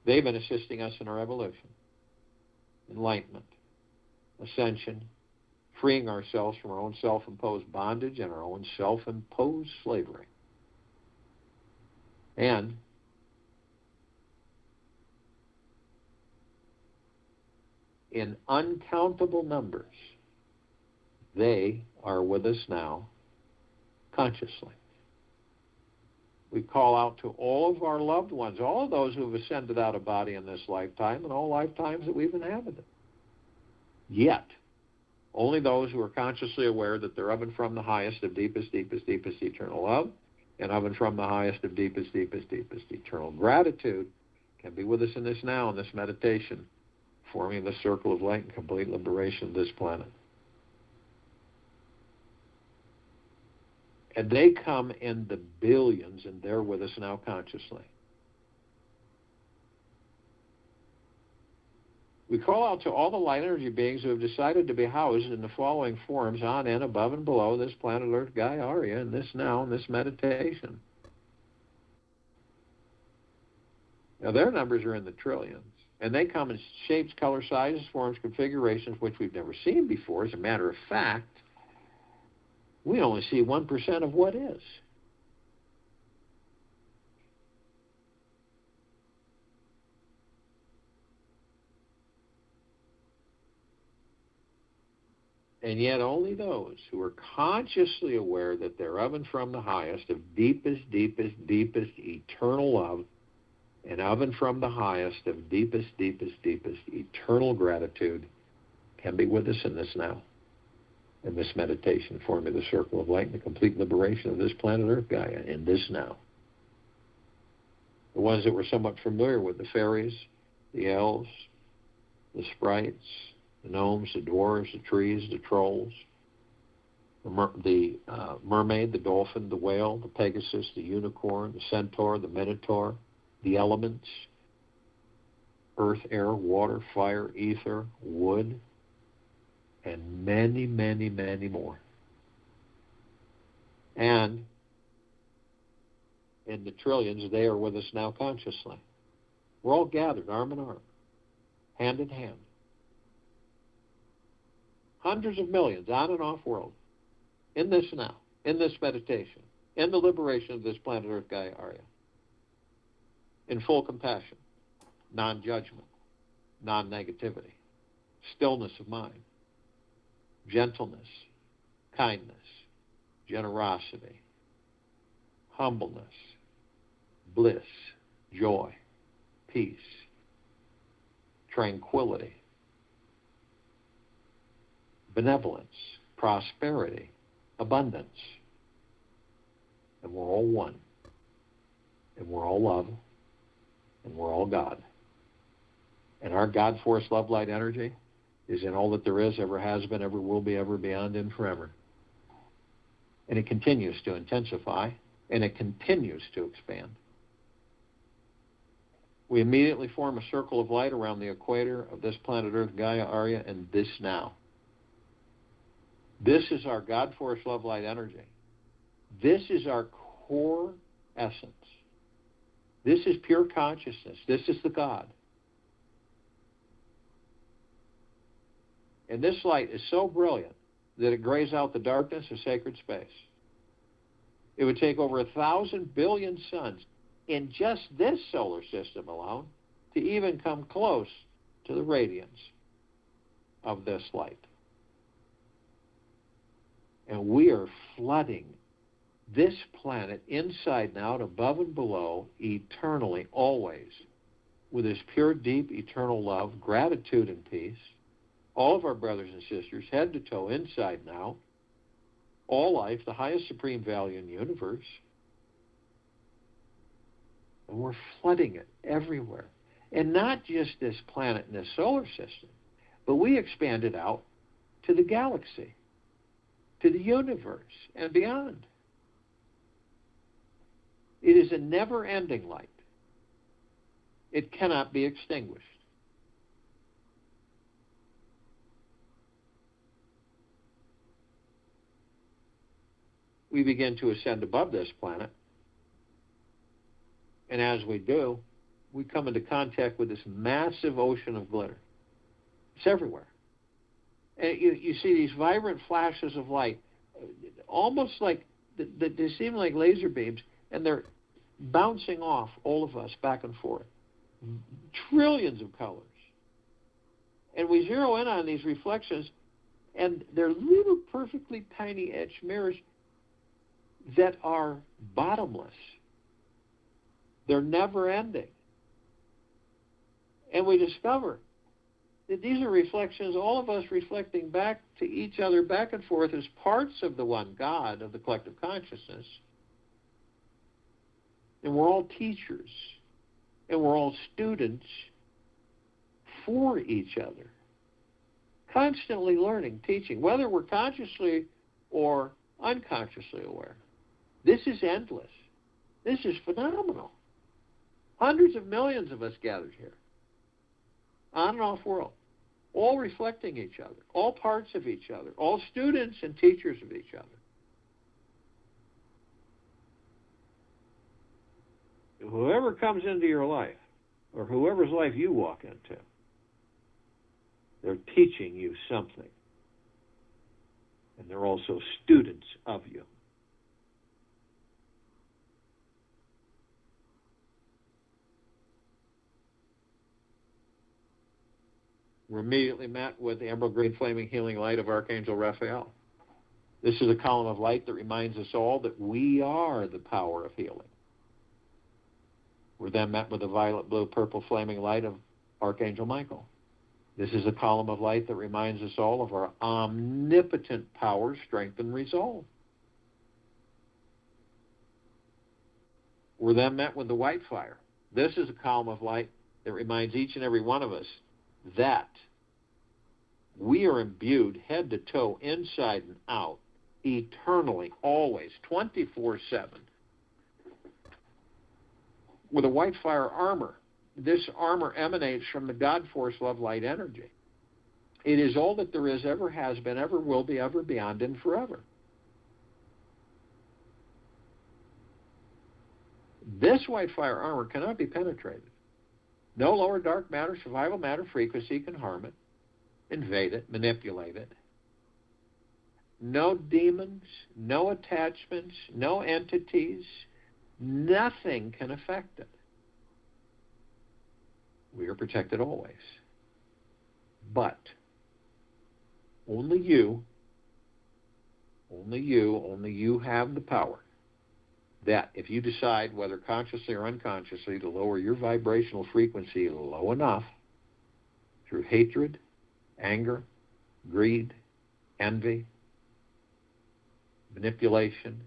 They've been assisting us in our evolution, enlightenment, ascension, freeing ourselves from our own self-imposed bondage and our own self-imposed slavery. And in uncountable numbers, they are with us now consciously. We call out to all of our loved ones, all of those who have ascended out of body in this lifetime and all lifetimes that we've inhabited. Yet, only those who are consciously aware that they're of and from the highest of deepest, deepest, deepest eternal love, and of and from the highest of deepest, deepest, deepest eternal gratitude can be with us in this now, in this meditation, forming the circle of light and complete liberation of this planet. And they come in the billions, and they're with us now consciously. We call out to all the light energy beings who have decided to be housed in the following forms on and above and below this planet Earth, Gaia, Arya, in this now, in this meditation. Now, their numbers are in the trillions, and they come in shapes, color, sizes, forms, configurations, which we've never seen before. As a matter of fact, we only see 1% of what is. And yet only those who are consciously aware that they're of and from the highest of deepest, deepest, deepest eternal love, and of and from the highest of deepest, deepest, deepest eternal gratitude can be with us in this now, in this meditation, forming the circle of light and the complete liberation of this planet Earth, Gaia, in this now. The ones that we're somewhat familiar with, the fairies, the elves, the sprites, the gnomes, the dwarves, the trees, the trolls, the mermaid, the dolphin, the whale, the pegasus, the unicorn, the centaur, the minotaur, the elements, earth, air, water, fire, ether, wood, and many, many, many more. And in the trillions, they are with us now consciously. We're all gathered arm in arm, hand in hand. Hundreds of millions on and off world, in this now, in this meditation, in the liberation of this planet Earth Gaia Arya, in full compassion, non-judgment, non-negativity, stillness of mind, gentleness, kindness, generosity, humbleness, bliss, joy, peace, tranquility, benevolence, prosperity, abundance. And we're all one. And we're all love. And we're all God. And our God force, love, light, energy is in all that there is, ever has been, ever will be, ever beyond, and forever. And it continues to intensify, and it continues to expand. We immediately form a circle of light around the equator of this planet Earth, Gaia, Arya, and this now. This is our God force, love, light, energy. This is our core essence. This is pure consciousness. This is the God. And this light is so brilliant that it grays out the darkness of sacred space. It would take over 1,000 billion suns in just this solar system alone to even come close to the radiance of this light. And we are flooding this planet inside and out, above and below, eternally, always, with this pure, deep, eternal love, gratitude, and peace. All of our brothers and sisters, head to toe, inside and out, all life, the highest supreme value in the universe. And we're flooding it everywhere. And not just this planet and this solar system, but we expand it out to the galaxy, to the universe, and beyond. It is a never-ending light. It cannot be extinguished. We begin to ascend above this planet, and as we do, we come into contact with this massive ocean of glitter. It's everywhere. And you see these vibrant flashes of light, almost like, they seem like laser beams, and they're bouncing off all of us back and forth. Trillions of colors. And we zero in on these reflections, and they're little perfectly tiny etched mirrors that are bottomless. They're never ending. And we discover that these are reflections, all of us reflecting back to each other, back and forth, as parts of the one God, of the collective consciousness. And we're all teachers, and we're all students for each other. Constantly learning, teaching, whether we're consciously or unconsciously aware. This is endless. This is phenomenal. Hundreds of millions of us gathered here, on and off world, all reflecting each other, all parts of each other, all students and teachers of each other. Whoever comes into your life, or whoever's life you walk into, they're teaching you something. And they're also students of you. We're immediately met with the emerald green flaming healing light of Archangel Raphael. This is a column of light that reminds us all that we are the power of healing. We're then met with the violet, blue, purple flaming light of Archangel Michael. This is a column of light that reminds us all of our omnipotent power, strength, and resolve. We're then met with the white fire. This is a column of light that reminds each and every one of us that we are imbued head to toe, inside and out, eternally, always, 24/7, with a white fire armor. This armor emanates from the God force, love, light, energy. It is all that there is, ever has been, ever will be, ever beyond, and forever. This white fire armor cannot be penetrated. No lower dark matter, survival matter frequency can harm it, invade it, manipulate it. No demons, no attachments, no entities, nothing can affect it. We are protected always. But only you have the power that if you decide, whether consciously or unconsciously, to lower your vibrational frequency low enough through hatred, anger, greed, envy, manipulation,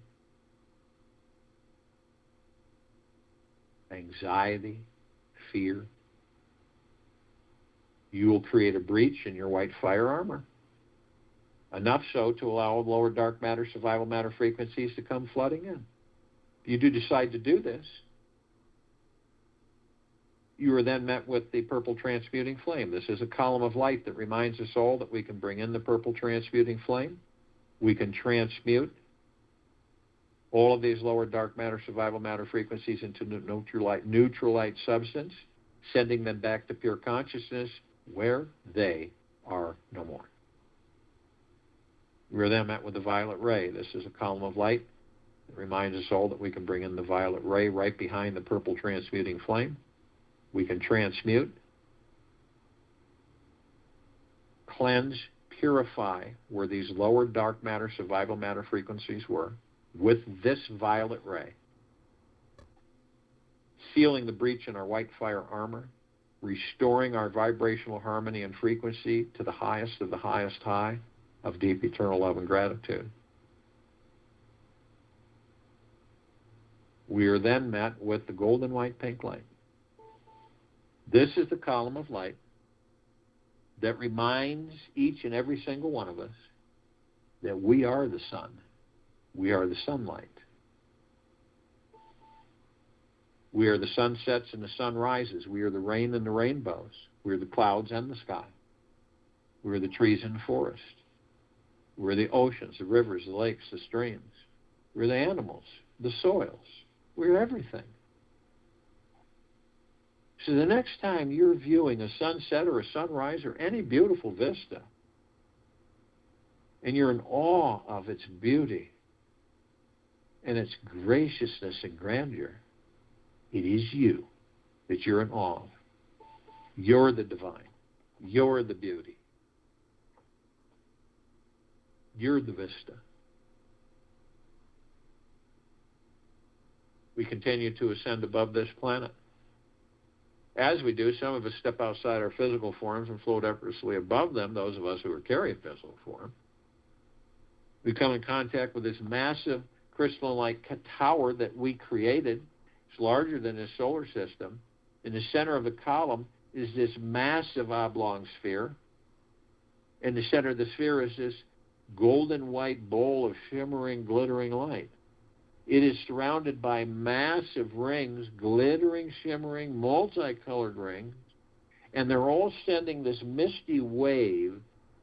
anxiety, fear, you will create a breach in your white fire armor. Enough so to allow lower dark matter, survival matter frequencies to come flooding in. If you do decide to do this, you are then met with the purple transmuting flame. This is a column of light that reminds us all that we can bring in the purple transmuting flame. We can transmute all of these lower dark matter, survival matter frequencies into neutral light substance, sending them back to pure consciousness where they are no more. We are then met with the violet ray. This is a column of light that reminds us all that we can bring in the violet ray right behind the purple transmuting flame. We can transmute, cleanse, purify where these lower dark matter, survival matter frequencies were with this violet ray, sealing the breach in our white fire armor, restoring our vibrational harmony and frequency to the highest of the highest high of deep eternal love and gratitude. We are then met with the golden white pink light. This is the column of light that reminds each and every single one of us that we are the sun. We are the sunlight. We are the sunsets and the sunrises. We are the rain and the rainbows. We are the clouds and the sky. We are the trees and the forest. We are the oceans, the rivers, the lakes, the streams. We are the animals, the soils. We are everything. So the next time you're viewing a sunset or a sunrise or any beautiful vista, and you're in awe of its beauty and its graciousness and grandeur, it is you that you're in awe of. You're the divine. You're the beauty. You're the vista. We continue to ascend above this planet. As we do, some of us step outside our physical forms and float effortlessly above them, those of us who are carrying physical form. We come in contact with this massive crystalline-like tower that we created. It's larger than this solar system. In the center of the column is this massive oblong sphere. In the center of the sphere is this golden white bowl of shimmering, glittering light. It is surrounded by massive rings, glittering, shimmering, multicolored rings, and they're all sending this misty wave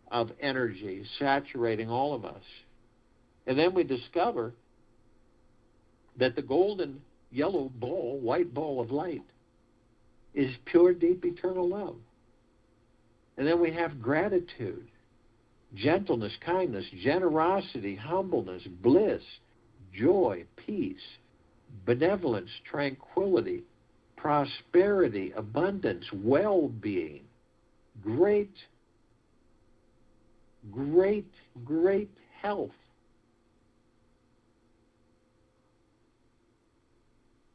of energy saturating all of us. And then we discover that the golden yellow bowl, white bowl of light, is pure, deep, eternal love. And then we have gratitude, gentleness, kindness, generosity, humbleness, bliss, joy, peace, benevolence, tranquility, prosperity, abundance, well-being, great health.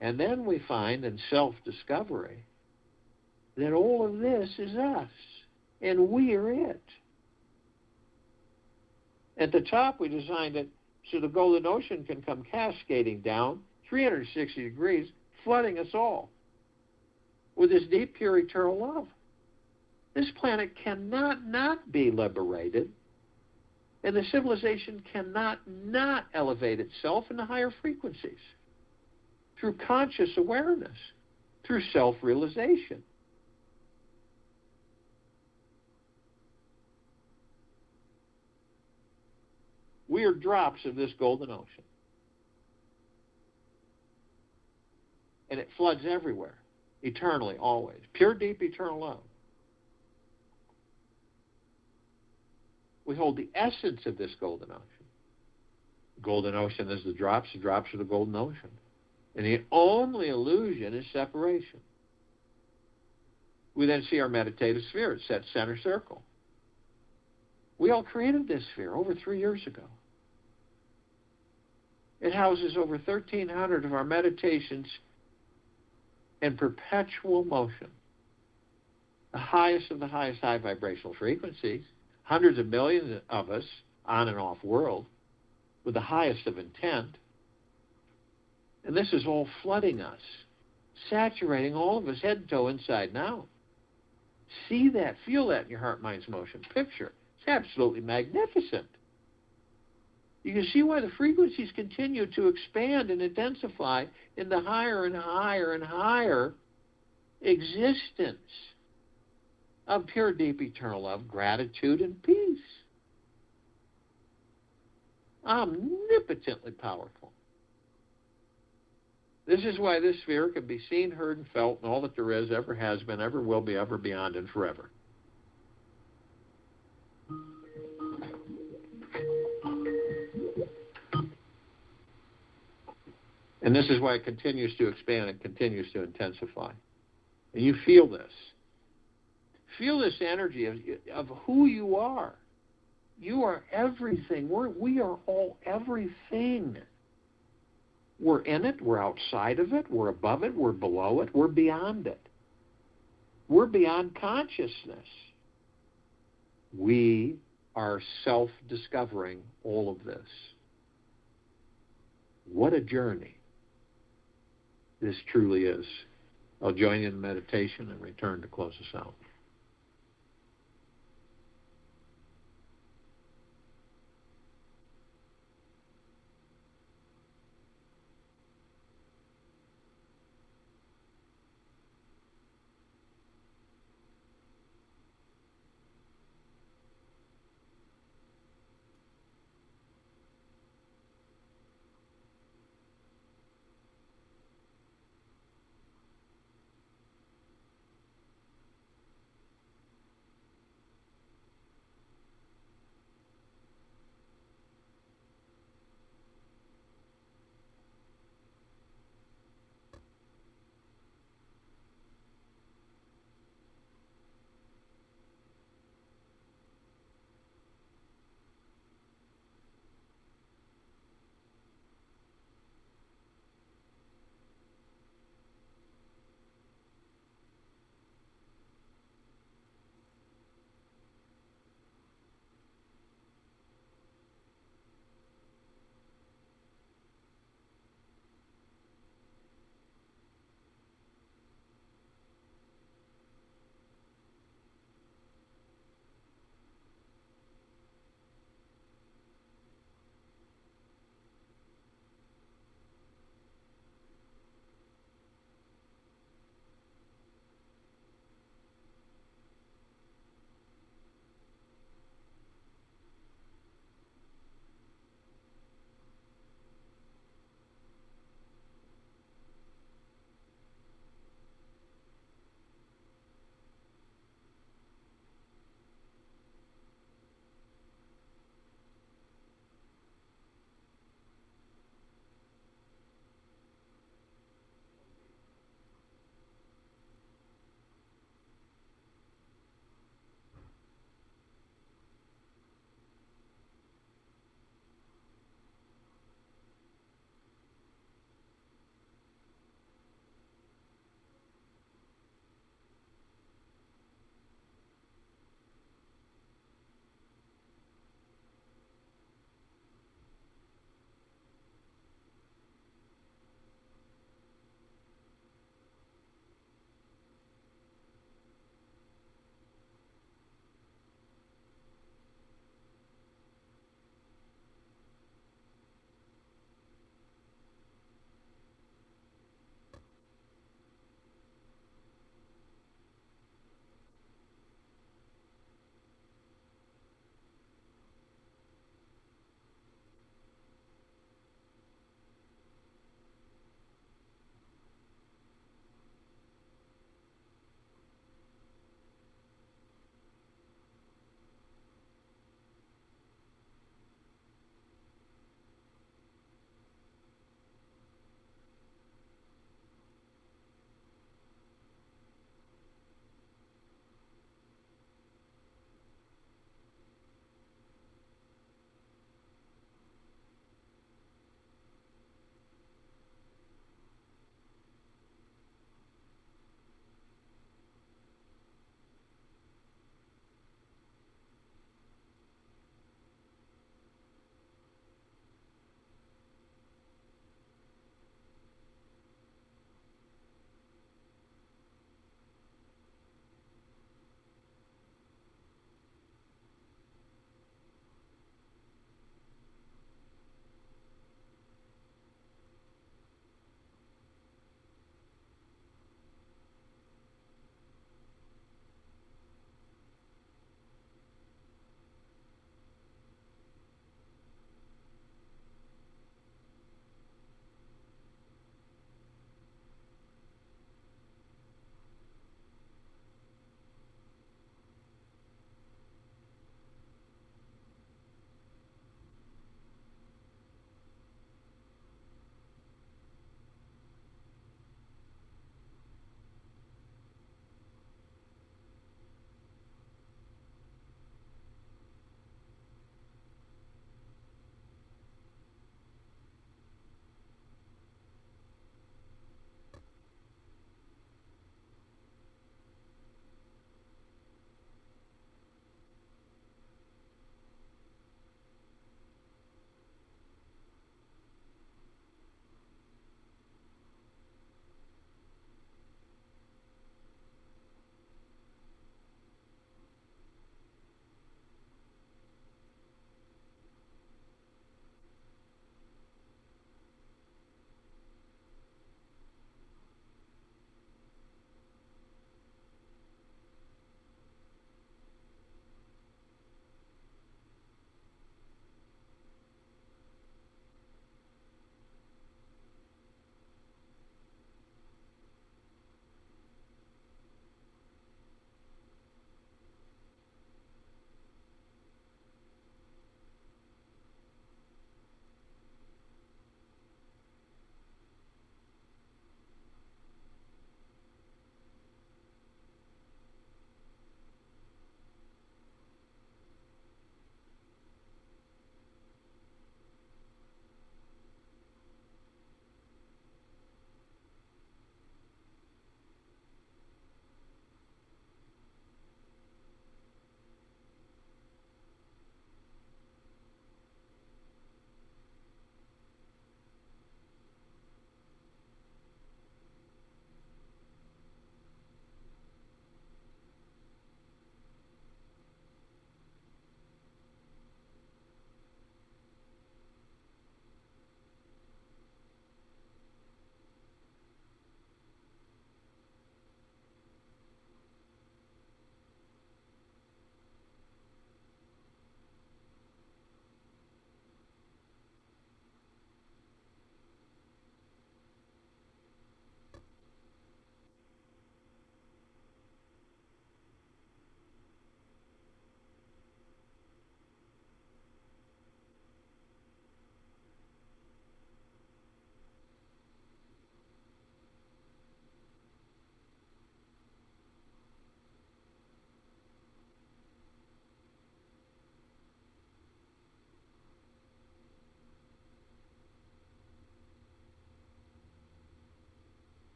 And then we find in self-discovery that all of this is us, and we are it. At the top, we designed it so the golden ocean can come cascading down 360 degrees, flooding us all with this deep, pure, eternal love. This planet cannot not be liberated, and the civilization cannot not elevate itself into higher frequencies through conscious awareness, through self-realization. We are drops of this golden ocean. And it floods everywhere. eternally, always. Pure, deep, eternal love. We hold the essence of this golden ocean. The golden ocean is the drops are the golden ocean. And the only illusion is separation. We then see our meditative sphere. It's that center circle. We all created this sphere over 3 years ago. It houses over 1,300 of our meditations in perpetual motion. The highest of the highest high vibrational frequencies, hundreds of millions of us on and off world, with the highest of intent. And this is all flooding us, saturating all of us head to toe, inside and out. See that, feel that in your heart, mind's motion. Picture. It's absolutely magnificent. You can see why the frequencies continue to expand and intensify in the higher and higher and higher existence of pure, deep, eternal love, gratitude, and peace. Omnipotently powerful. This is why this sphere can be seen, heard, and felt, and all that there is, ever has been, ever will be, ever beyond, and forever. And this is why it continues to expand and continues to intensify. And you feel this. Feel this energy of who you are. You are everything. We are all everything. We're in it. We're outside of it. We're above it. We're below it. We're beyond it. We're beyond consciousness. We are self-discovering all of this. What a journey this truly is. I'll join you in meditation and return to close us out.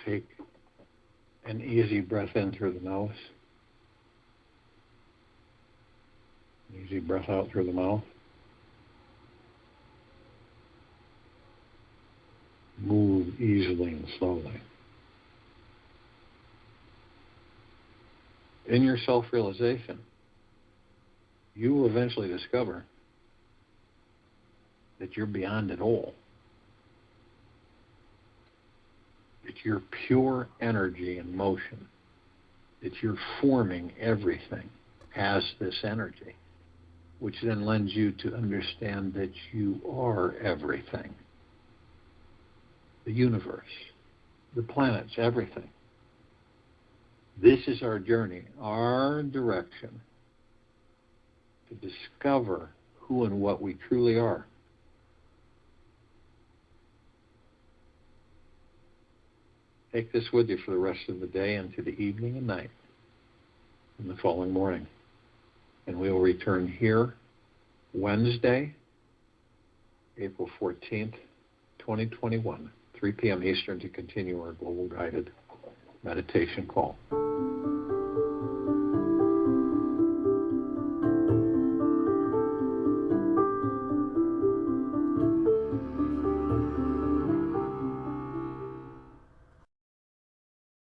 take an easy breath in through the nose. Easy breath out through the mouth. Move easily and slowly. In your self-realization, you will eventually discover that you're beyond it all. That you're pure energy in motion. That you're forming everything as this energy, which then lends you to understand that you are everything. The universe, the planets, everything. This is our journey, our direction to discover who and what we truly are. Take this with you for the rest of the day into the evening and night and the following morning. And we will return here Wednesday, April 14th, 2021, 3 p.m. Eastern to continue our global guided meditation call.